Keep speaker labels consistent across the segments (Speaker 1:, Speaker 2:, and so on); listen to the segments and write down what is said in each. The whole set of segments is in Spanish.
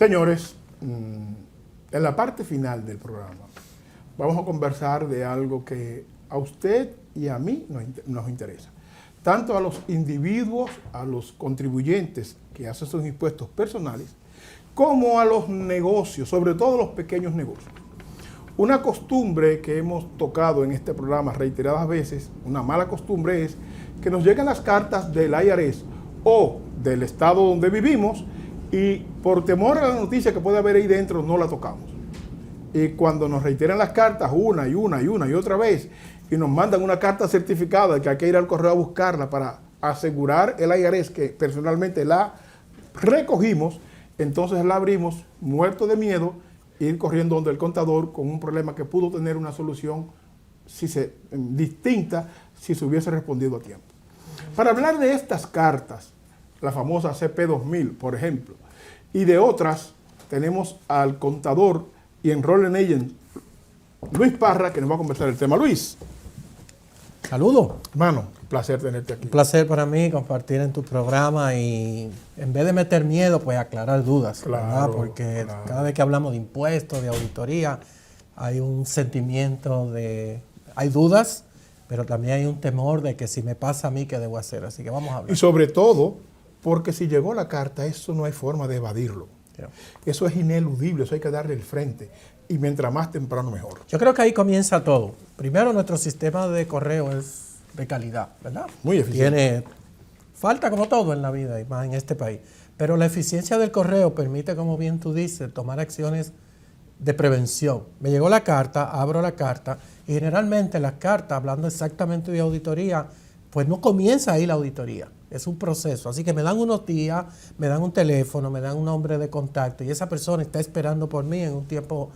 Speaker 1: Señores, en la parte final del programa vamos a conversar de algo que a usted y a mí nos interesa. Tanto a los individuos, a los contribuyentes que hacen sus impuestos personales, como a los negocios, sobre todo los pequeños negocios. Una costumbre que hemos tocado en este programa reiteradas veces, una mala costumbre, es que nos llegan las cartas del IRS o del estado donde vivimos y por temor a la noticia que puede haber ahí dentro no la tocamos. Y cuando nos reiteran las cartas una y otra vez y nos mandan una carta certificada de que hay que ir al correo a buscarla para asegurar el IRS que personalmente la recogimos, entonces la abrimos muerto de miedo, ir corriendo donde el contador con un problema que pudo tener una solución distinta si se hubiese respondido a tiempo. Para hablar de estas cartas, la famosa CP2000, por ejemplo, y de otras, tenemos al contador y enrollment agent Luis Parra, que nos va a conversar el tema. Luis.
Speaker 2: Saludos.
Speaker 1: Hermano, un placer tenerte aquí.
Speaker 2: Un placer para mí compartir en tu programa y en vez de meter miedo, pues aclarar dudas,
Speaker 1: claro,
Speaker 2: ¿verdad? Porque cada vez que hablamos de impuestos, de auditoría, hay un sentimiento de... Hay dudas, pero también hay un temor de que si me pasa a mí, ¿qué debo hacer? Así que vamos a hablar.
Speaker 1: Y sobre todo, porque si llegó la carta, eso no hay forma de evadirlo. Yeah. Eso es ineludible, eso hay que darle el frente. Y mientras más temprano, mejor.
Speaker 2: Yo creo que ahí comienza todo. Primero, nuestro sistema de correo es de calidad, ¿verdad?
Speaker 1: Muy eficiente.
Speaker 2: Falta como todo en la vida y más en este país. Pero la eficiencia del correo permite, como bien tú dices, tomar acciones de prevención. Me llegó la carta, abro la carta y generalmente las cartas, hablando exactamente de auditoría, pues no comienza ahí la auditoría. Es un proceso. Así que me dan unos días, me dan un teléfono, me dan un nombre de contacto y esa persona está esperando por mí en un tiempo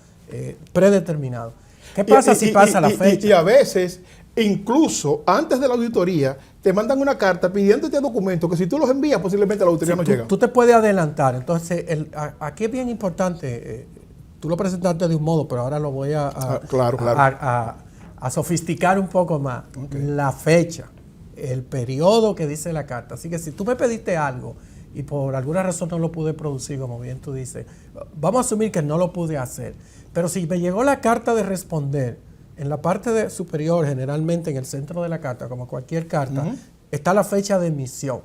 Speaker 2: predeterminado. ¿Qué pasa si pasa la fecha?
Speaker 1: Y a veces, incluso antes de la auditoría, te mandan una carta pidiéndote documentos que si tú los envías, posiblemente la auditoría no llega.
Speaker 2: Tú te puedes adelantar. Entonces, aquí es bien importante, tú lo presentaste de un modo, pero ahora lo voy a sofisticar un poco más. Okay. La fecha, el periodo que dice la carta. Así que si tú me pediste algo y por alguna razón no lo pude producir, como bien tú dices, vamos a asumir que no lo pude hacer. Pero si me llegó la carta de responder, en la parte superior, generalmente en el centro de la carta, como cualquier carta, está la fecha de emisión.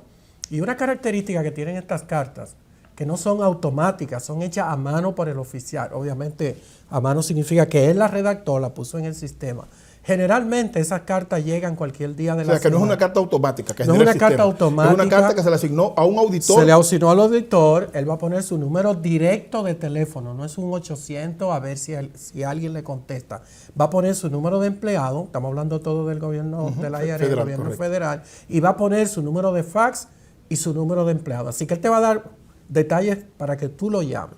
Speaker 2: Y una característica que tienen estas cartas, que no son automáticas, son hechas a mano por el oficial. Obviamente, a mano significa que él la redactó, la puso en el sistema. Generalmente esas cartas llegan cualquier día de la semana.
Speaker 1: O sea, que no es una carta automática. Que
Speaker 2: no es una carta automática.
Speaker 1: Es una carta que se le asignó a un auditor.
Speaker 2: Se le asignó al auditor, él va a poner su número directo de teléfono, no es un 800 a ver si alguien le contesta. Va a poner su número de empleado, estamos hablando todo del gobierno de la IRS, del gobierno federal, y va a poner su número de fax y su número de empleado. Así que él te va a dar detalles para que tú lo llames.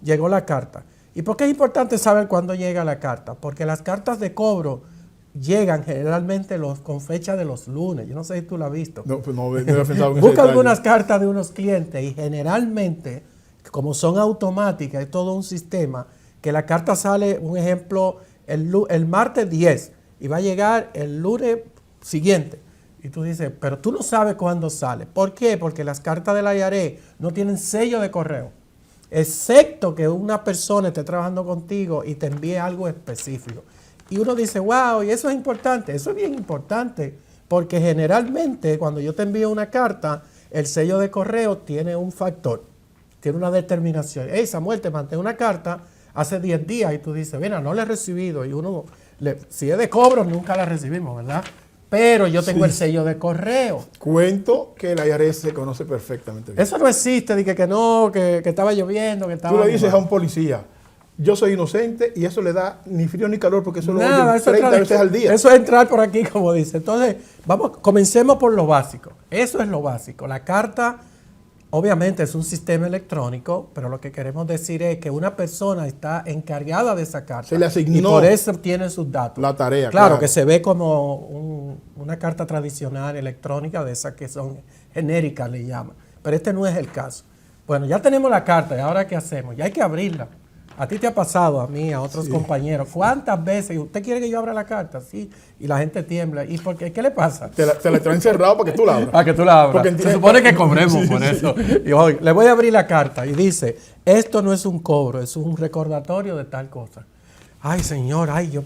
Speaker 2: Llegó la carta. ¿Y por qué es importante saber cuándo llega la carta? Porque las cartas de cobro llegan generalmente con fecha de los lunes. Yo no sé si tú lo has visto. No he pensado en busca algunas cartas de unos clientes y generalmente, como son automáticas, es todo un sistema, que la carta sale, un ejemplo, el martes 10 y va a llegar el lunes siguiente. Y tú dices, pero tú no sabes cuándo sale. ¿Por qué? Porque las cartas de la IRS no tienen sello de correo, excepto que una persona esté trabajando contigo y te envíe algo específico. Y uno dice, wow, y eso es importante. Eso es bien importante, porque generalmente cuando yo te envío una carta, el sello de correo tiene un factor, tiene una determinación. Hey, Samuel, te mandé una carta hace 10 días y tú dices, mira, no la he recibido. Y uno, si es de cobro, nunca la recibimos, ¿verdad? Pero yo tengo el sello de correo.
Speaker 1: Cuento que el IRS se conoce perfectamente bien.
Speaker 2: Eso no existe, dije que no, que estaba lloviendo, que estaba...
Speaker 1: Tú le dices a un policía, yo soy inocente y eso le da ni frío ni calor porque eso lo oye 30 veces al día.
Speaker 2: Eso es entrar por aquí, como dice. Entonces, comencemos por lo básico. Eso es lo básico. La carta, obviamente, es un sistema electrónico, pero lo que queremos decir es que una persona está encargada de esa carta.
Speaker 1: Se le asignó.
Speaker 2: Y por eso tiene sus datos.
Speaker 1: La tarea,
Speaker 2: claro. Que se ve como una carta tradicional electrónica, de esas que son genéricas, le llaman. Pero este no es el caso. Bueno, ya tenemos la carta, ¿y ahora qué hacemos? Ya hay que abrirla. A ti te ha pasado, a mí, a otros compañeros. ¿Cuántas veces? ¿Usted quiere que yo abra la carta? Sí. Y la gente tiembla. ¿Y por qué? ¿Qué le pasa?
Speaker 1: Te la traen cerrado para que tú la abras.
Speaker 2: Para que tú la abras.
Speaker 1: Porque
Speaker 2: se supone que cobremos por eso. Y hoy le voy a abrir la carta y dice, esto no es un cobro, es un recordatorio de tal cosa. Ay, señor, yo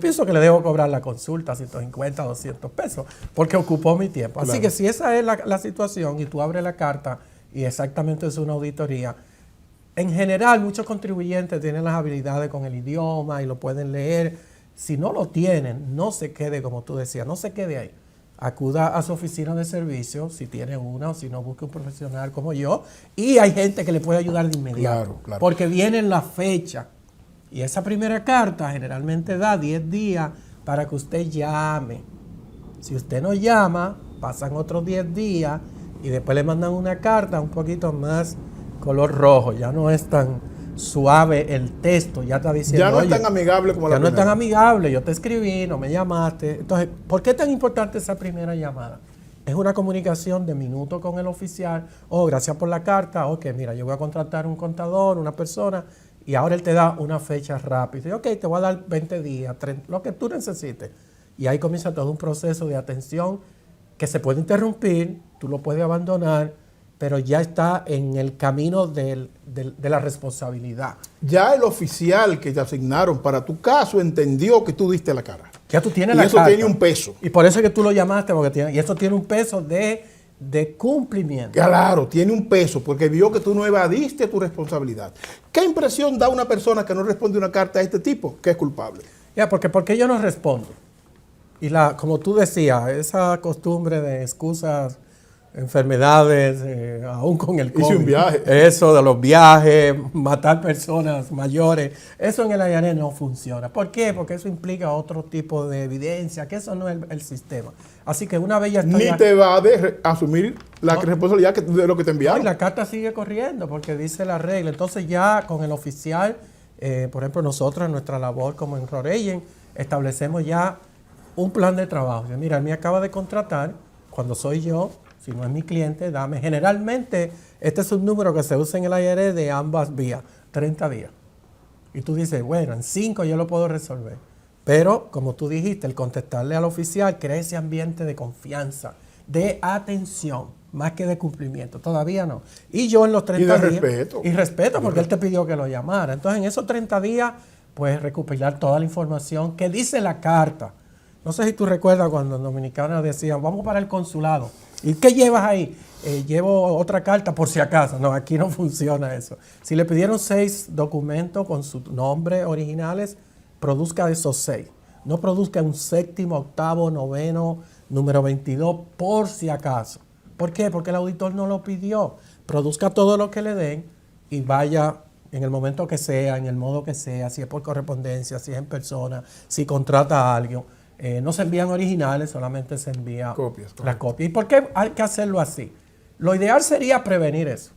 Speaker 2: pienso que le debo cobrar la consulta, 150, 200 pesos, porque ocupó mi tiempo. Así
Speaker 1: Claro.
Speaker 2: que si esa es la situación y tú abres la carta y exactamente es una auditoría, en general muchos contribuyentes tienen las habilidades con el idioma y lo pueden leer. Si no lo tienen, no se quede, como tú decías, no se quede ahí. Acuda a su oficina de servicio, si tiene una, o si no, busque un profesional como yo. Y hay gente que le puede ayudar de inmediato.
Speaker 1: Claro.
Speaker 2: Porque viene en la fecha. Y esa primera carta generalmente da 10 días para que usted llame. Si usted no llama, pasan otros 10 días y después le mandan una carta un poquito más color rojo. Ya no es tan suave el texto, ya está diciendo...
Speaker 1: Ya no es tan amigable como la
Speaker 2: primera. Ya no es tan
Speaker 1: primera.
Speaker 2: amigable, yo te escribí, no me llamaste. Entonces, ¿por qué es tan importante esa primera llamada? Es una comunicación de minuto con el oficial. Oh, gracias por la carta. Ok, mira, yo voy a contratar un contador, una persona... Y ahora él te da una fecha rápida. Y ok, te voy a dar 20 días, 30, lo que tú necesites. Y ahí comienza todo un proceso de atención que se puede interrumpir, tú lo puedes abandonar, pero ya está en el camino de la responsabilidad.
Speaker 1: Ya el oficial que te asignaron para tu caso entendió que tú diste la cara.
Speaker 2: Ya tú tienes
Speaker 1: y
Speaker 2: la
Speaker 1: eso
Speaker 2: carta.
Speaker 1: tiene un peso.
Speaker 2: Y por eso es que tú lo llamaste, y eso tiene un peso de cumplimiento.
Speaker 1: Claro, tiene un peso porque vio que tú no evadiste tu responsabilidad. ¿Qué impresión da una persona que no responde una carta de este tipo? Que es culpable.
Speaker 2: Ya, porque yo no respondo. Y como tú decías, esa costumbre de excusas, enfermedades, aún con el COVID.
Speaker 1: Hice un viaje.
Speaker 2: Eso de los viajes, matar personas mayores, eso en el IRS no funciona. ¿Por qué? Porque eso implica otro tipo de evidencia, que eso no es el sistema. Así que una vez ya estoy...
Speaker 1: Ni te va a asumir la responsabilidad de lo que te enviaron.
Speaker 2: No, y la carta sigue corriendo porque dice la regla. Entonces ya con el oficial, por ejemplo, nosotros en nuestra labor como en Roregen, establecemos ya un plan de trabajo. Mira, él me acaba de contratar, cuando soy yo, si no es mi cliente, dame. Generalmente, este es un número que se usa en el IRS de ambas vías, 30 días. Y tú dices, bueno, en 5 yo lo puedo resolver. Pero, como tú dijiste, el contestarle al oficial crea ese ambiente de confianza, de atención, más que de cumplimiento. Todavía no. Y yo en los 30 días...
Speaker 1: respeto.
Speaker 2: Y respeto, porque él te pidió que lo llamara. Entonces, en esos 30 días, puedes recopilar toda la información que dice la carta. No sé si tú recuerdas cuando en Dominicana decían, vamos para el consulado. ¿Y qué llevas ahí? Llevo otra carta por si acaso. No, aquí no funciona eso. Si le pidieron 6 documentos con sus nombres originales, produzca esos 6. No produzca un 7º, 8º, 9º, número 22, por si acaso. ¿Por qué? Porque el auditor no lo pidió. Produzca todo lo que le den y vaya en el momento que sea, en el modo que sea, si es por correspondencia, si es en persona, si contrata a alguien. No se envían originales, solamente se envía la copia. ¿Y por qué hay que hacerlo así? Lo ideal sería prevenir eso.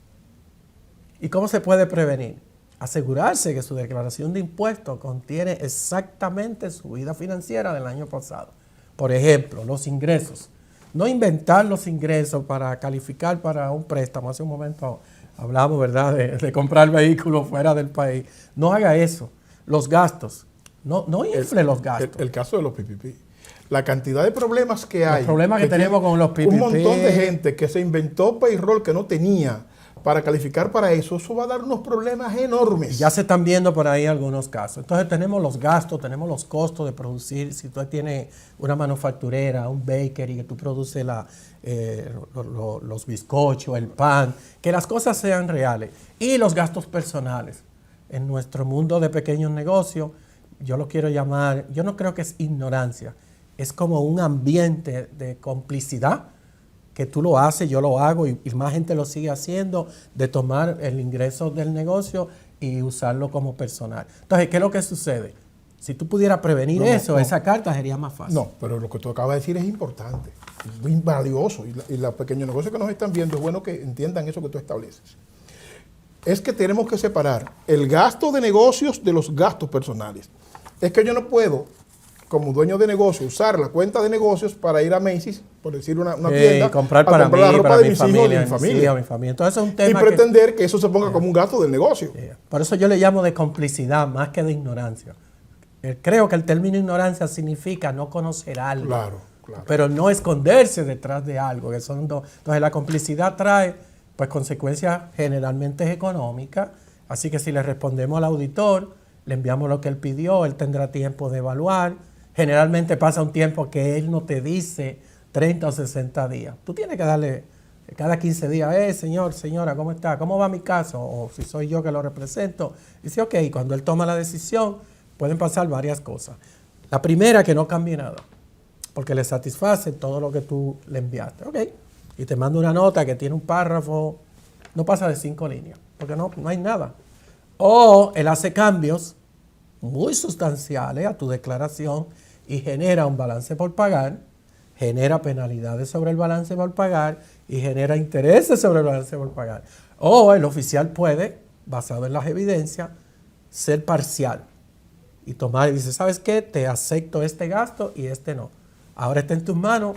Speaker 2: ¿Y cómo se puede prevenir? Asegurarse que su declaración de impuestos contiene exactamente su vida financiera del año pasado. Por ejemplo, los ingresos. No inventar los ingresos para calificar para un préstamo. Hace un momento hablamos, ¿verdad?, de comprar vehículos fuera del país. No haga eso. Los gastos. No infle los gastos.
Speaker 1: El caso de los PPP. La cantidad de problemas que hay.
Speaker 2: Los problemas que tenemos con los PPP.
Speaker 1: Un montón de gente que se inventó payroll que no tenía para calificar para eso. Eso va a dar unos problemas enormes.
Speaker 2: Ya se están viendo por ahí algunos casos. Entonces tenemos los gastos, tenemos los costos de producir. Si tú tienes una manufacturera, un bakery, que tú produces los bizcochos, el pan, que las cosas sean reales. Y los gastos personales. En nuestro mundo de pequeños negocios, yo lo quiero llamar, yo no creo que es ignorancia, es como un ambiente de complicidad, que tú lo haces, yo lo hago y más gente lo sigue haciendo, de tomar el ingreso del negocio y usarlo como personal. Entonces, ¿qué es lo que sucede? Si tú pudieras prevenir esa carta sería más fácil.
Speaker 1: No, pero lo que tú acabas de decir es importante, es muy valioso y los pequeños negocios que nos están viendo es bueno que entiendan eso que tú estableces. Es que tenemos que separar el gasto de negocios de los gastos personales. Es que yo no puedo como dueño de negocio, usar la cuenta de negocios para ir a Macy's, por decir una tienda,
Speaker 2: comprar para mí,
Speaker 1: la ropa
Speaker 2: para
Speaker 1: de
Speaker 2: mi
Speaker 1: mis hijos y
Speaker 2: familia,
Speaker 1: mi familia.
Speaker 2: a mi familia. Entonces es un tema
Speaker 1: y pretender que eso se ponga como un gasto del negocio.
Speaker 2: Por eso yo le llamo de complicidad más que de ignorancia. Creo que el término ignorancia significa no conocer algo,
Speaker 1: Claro.
Speaker 2: pero no esconderse detrás de algo. Que son dos. Entonces la complicidad trae pues consecuencias generalmente económicas. Así que si le respondemos al auditor, le enviamos lo que él pidió, él tendrá tiempo de evaluar. Generalmente pasa un tiempo que él no te dice 30 o 60 días. Tú tienes que darle cada 15 días, señor, señora, ¿cómo está? ¿Cómo va mi caso? O si soy yo que lo represento. Dice, ok, cuando él toma la decisión, pueden pasar varias cosas. La primera, que no cambie nada, porque le satisface todo lo que tú le enviaste. Ok, y te manda una nota que tiene un párrafo, no pasa de 5 líneas, porque no hay nada. O él hace cambios muy sustanciales a tu declaración y genera un balance por pagar, genera penalidades sobre el balance por pagar y genera intereses sobre el balance por pagar. O el oficial puede, basado en las evidencias, ser parcial y tomar y dice, ¿sabes qué? Te acepto este gasto y este no. Ahora está en tus manos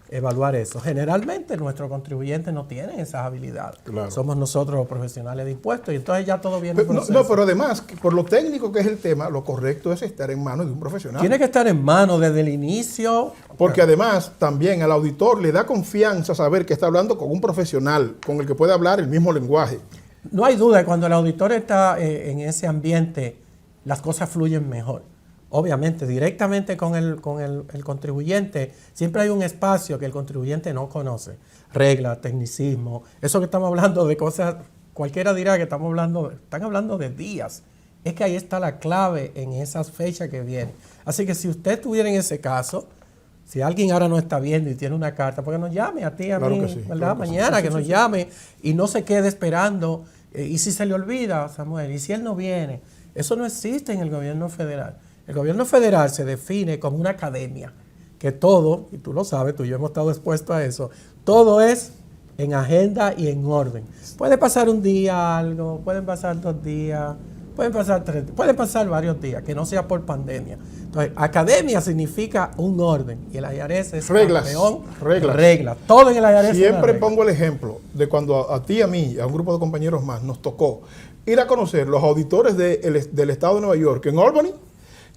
Speaker 2: evaluar eso. Generalmente nuestros contribuyentes no tienen esas habilidades.
Speaker 1: Claro.
Speaker 2: Somos nosotros los profesionales de impuestos y entonces ya todo viene en proceso.
Speaker 1: No, pero además, por lo técnico que es el tema, lo correcto es estar en manos de un profesional.
Speaker 2: Tiene que estar en manos desde el inicio.
Speaker 1: Porque además también al auditor le da confianza saber que está hablando con un profesional, con el que puede hablar el mismo lenguaje.
Speaker 2: No hay duda, cuando el auditor está en ese ambiente, las cosas fluyen mejor. Obviamente, directamente con el contribuyente, siempre hay un espacio que el contribuyente no conoce. Reglas, tecnicismo, eso que estamos hablando de cosas, cualquiera dirá que están hablando de días. Es que ahí está la clave en esas fechas que vienen. Así que si usted estuviera en ese caso, si alguien ahora no está viendo y tiene una carta, porque nos llame a ti, a
Speaker 1: Claro
Speaker 2: mí,
Speaker 1: que sí,
Speaker 2: ¿verdad?
Speaker 1: claro que
Speaker 2: Mañana
Speaker 1: sí.
Speaker 2: que nos llame y no se quede esperando. Y si se le olvida, Samuel, y si él no viene, eso no existe en el gobierno federal. El gobierno federal se define como una academia, que todo, y tú lo sabes, tú y yo hemos estado expuestos a eso, todo es en agenda y en orden. Puede pasar un día algo, pueden pasar 2 días, pueden pasar 3, pueden pasar varios días, que no sea por pandemia. Entonces, academia significa un orden, y el IRS es campeón, reglas. Todo en el IRS.
Speaker 1: Siempre pongo el ejemplo de cuando a ti y a mí, y a un grupo de compañeros más, nos tocó ir a conocer los auditores del estado de Nueva York en Albany,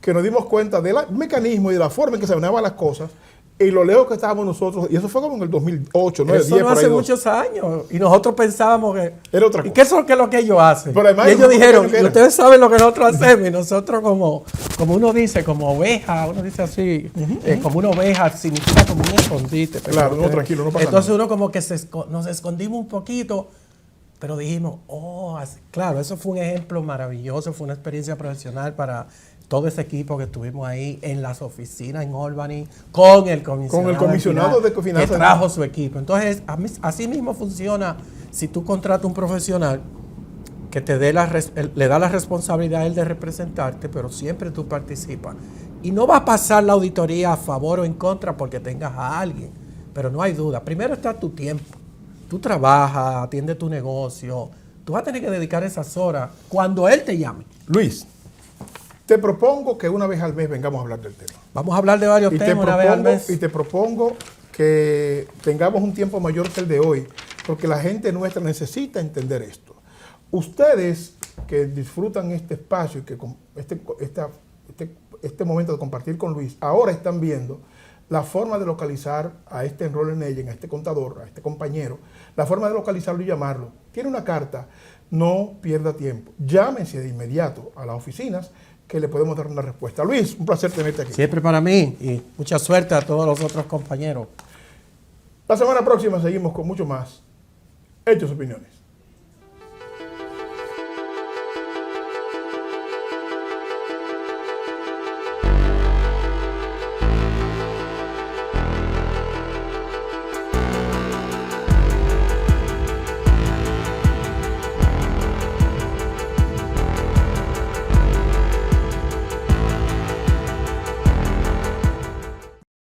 Speaker 1: que nos dimos cuenta del mecanismo y de la forma en que se manejaban las cosas y lo lejos que estábamos nosotros, y eso fue como en el 2008, 9,
Speaker 2: eso
Speaker 1: 10,
Speaker 2: no
Speaker 1: por ahí
Speaker 2: hace
Speaker 1: 12.
Speaker 2: muchos años, y nosotros pensábamos que...
Speaker 1: Era otra cosa.
Speaker 2: ¿Y qué es lo que ellos hacen?
Speaker 1: Pero además,
Speaker 2: y ellos dijeron,
Speaker 1: ¿qué era?
Speaker 2: ustedes saben lo que nosotros hacemos, y nosotros como uno dice, como oveja, uno dice así, como una oveja significa como un escondite.
Speaker 1: Claro, no, tranquilo, no pasa
Speaker 2: entonces
Speaker 1: nada.
Speaker 2: uno como que nos escondimos un poquito, pero dijimos, claro, eso fue un ejemplo maravilloso, fue una experiencia profesional para todo ese equipo que estuvimos ahí en las oficinas en Albany, con el comisionado
Speaker 1: de finanzas
Speaker 2: que trajo su equipo. Entonces, así mismo funciona si tú contratas un profesional que te le da la responsabilidad a él de representarte, pero siempre tú participas. Y no va a pasar la auditoría a favor o en contra porque tengas a alguien, pero no hay duda. Primero está tu tiempo. Tú trabajas, atiendes tu negocio. Tú vas a tener que dedicar esas horas cuando él te llame.
Speaker 1: Luis, te propongo que una vez al mes vengamos a hablar del tema.
Speaker 2: Vamos a hablar de varios temas una vez al mes.
Speaker 1: Y te propongo que tengamos un tiempo mayor que el de hoy, porque la gente nuestra necesita entender esto. Ustedes que disfrutan este espacio y que este momento de compartir con Luis, ahora están viendo la forma de localizar a este Enroll Agent, a este contador, a este compañero, la forma de localizarlo y llamarlo. Tiene una carta, no pierda tiempo. Llámense de inmediato a las oficinas que le podemos dar una respuesta. Luis, un placer tenerte aquí.
Speaker 2: Siempre para mí y mucha suerte a todos los otros compañeros.
Speaker 1: La semana próxima seguimos con mucho más Hechos Opiniones.